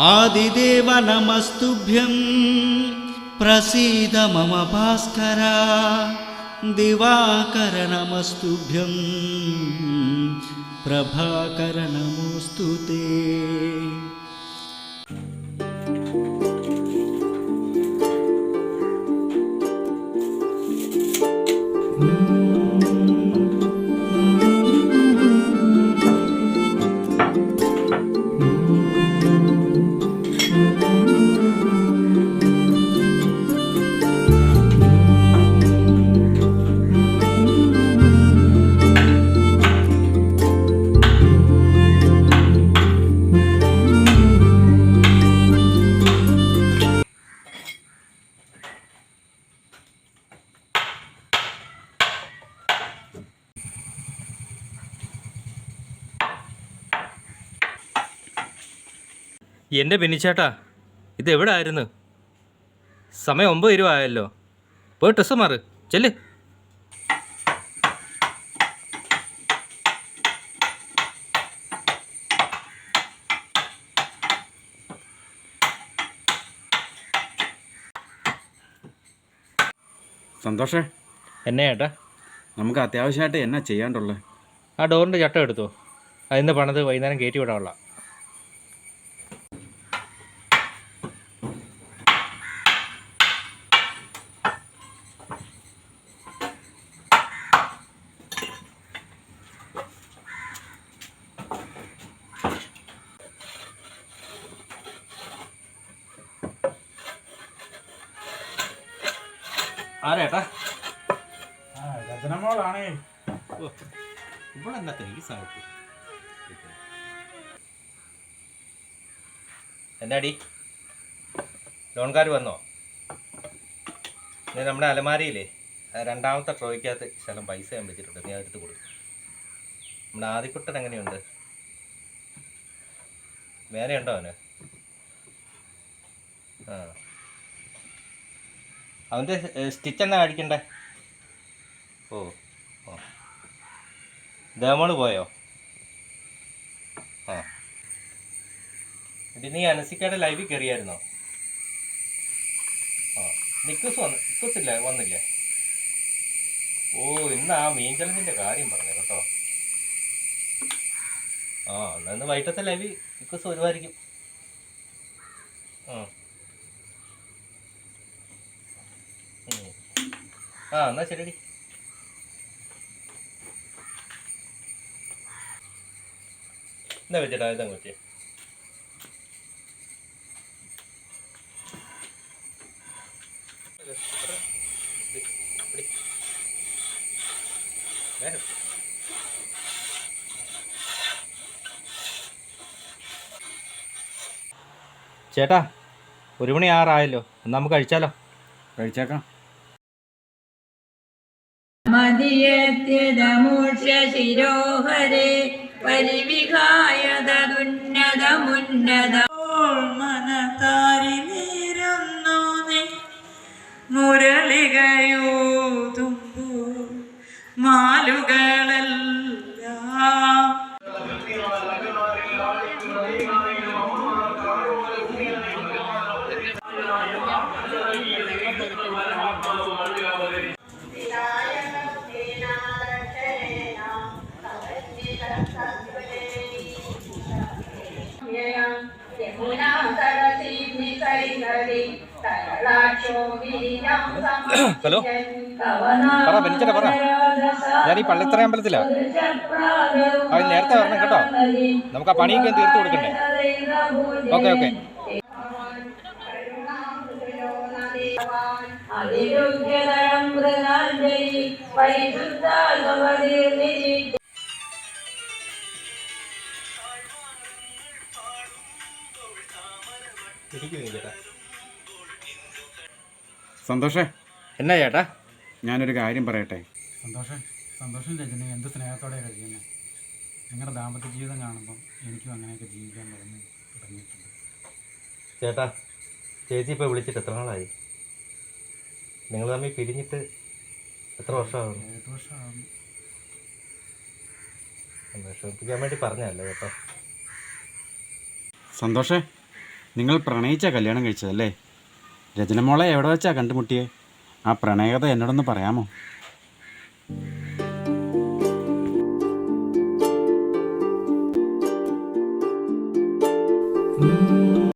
आदिदेव नमस्तुभ्यं प्रसीद मम भास्कर दिवाकर नमस्तुभ्यं प्रभाकर नमोस्तुते। എൻ്റെ ബെന്നിച്ചേട്ടാ, ഇത് എവിടെ ആയിരുന്നു? സമയം 9 ആയല്ലോ. പോയി ഡ്രസ്സ് മാറ്, ചെല്ല്. സന്തോഷേ, എന്നെ ചേട്ടാ? നമുക്ക് അത്യാവശ്യമായിട്ട് എന്നാ ചെയ്യാണ്ടുള്ളത്? ആ ഡോറിൻ്റെ ചട്ടം എടുത്തോ. അതിന്ന് പണിത് വൈകുന്നേരം കയറ്റി വിടാനുള്ള. ആരേട്ടാ? രചനമോളാണേ. ഇവിടെ എന്നത്തെ ഈ സമയത്ത് എന്നാടി ലോൺകാർ വന്നോ? നീ നമ്മുടെ അലമാരിയില്ലേ രണ്ടാമത്തെ ട്രോയ്ക്കകത്ത് ശലം പൈസ ഞാൻ വെച്ചിട്ടുണ്ട്, നീ എടുത്ത് കൊടുക്കും. നമ്മുടെ ആദിക്കുട്ടൻ എങ്ങനെയുണ്ട്? വേനയുണ്ടോ അവന്? ആ, അവൻ്റെ സ്റ്റിച്ച് എന്നാ അടിക്കണ്ടേ? ഓ ഓ, ദേമോള് പോയോ? ആ, ഇത് നീ അനസിക്കയുടെ ലൈവിൽ കയറിയായിരുന്നോ? ആ, നിക്കുസില്ല വന്നില്ലേ? ഓ, ഇന്ന് ആ മീൻ ചലഞ്ചിൻ്റെ കാര്യം പറഞ്ഞു കേട്ടോ. ആ, എന്നാ വൈകിട്ടത്തെ ലൈവിൽ നിക്കുസ് വരുമായിരിക്കും. ആ എന്നാ ശരി. എന്താ വെച്ചിട്ടാ ഇതങ്ങ് വെച്ചേ? ചേട്ടാ, 1 മണി 6 ആയല്ലോ, എന്നാ നമുക്ക് കഴിച്ചാലോ? കഴിച്ചേക്കാം. മതിയത്യതമൂർഷശിരോഹരേ പരിവിഹായതദുന്നതമുന്നത മനതാരിലിരുന്നു നീ മുരളികയൂതുമ്പൂ മാലുകളെല്ലാം ഹലോ, പറ ബെന്നിച്ചേട്ടാ, പറ. ഞാൻ ഈ പള്ളിത്തറ അമ്പലത്തിലാ. അത് നേരത്തെ വരണം കേട്ടോ, നമുക്ക് ആ പണിയൊക്കെ തീർത്തു കൊടുക്കണ്ടേ? Okay okay. സന്തോഷേ, എന്നാ ചേട്ടാ? ഞാനൊരു കാര്യം പറയട്ടെ. സന്തോഷം രചന എന്ത് സ്നേഹത്തോടെ കഴിയുന്നത്. നിങ്ങളുടെ ദാമ്പത്യ ജീവിതം കാണുമ്പം എനിക്കും അങ്ങനെയൊക്കെ ജീവിക്കാൻ തുടങ്ങിയിട്ടുണ്ട്. ചേട്ടാ, ചേച്ചി ഇപ്പോൾ വിളിച്ചിട്ട് എത്ര നാളായി? നിങ്ങൾ തമ്മിൽ പിരിഞ്ഞിട്ട് എത്ര വർഷമാകും? 7 വർഷമാകും. വിഷമിപ്പിക്കാൻ വേണ്ടി പറഞ്ഞതല്ലേ കേട്ടോ. സന്തോഷേ, നിങ്ങൾ പ്രണയിച്ചാ കല്യാണം കഴിച്ചതല്ലേ? രചന മോളെ എവിടെ വെച്ചാ കണ്ടുമുട്ടിയേ? ആ പ്രണയകഥ എന്നോടൊന്ന് പറയാമോ?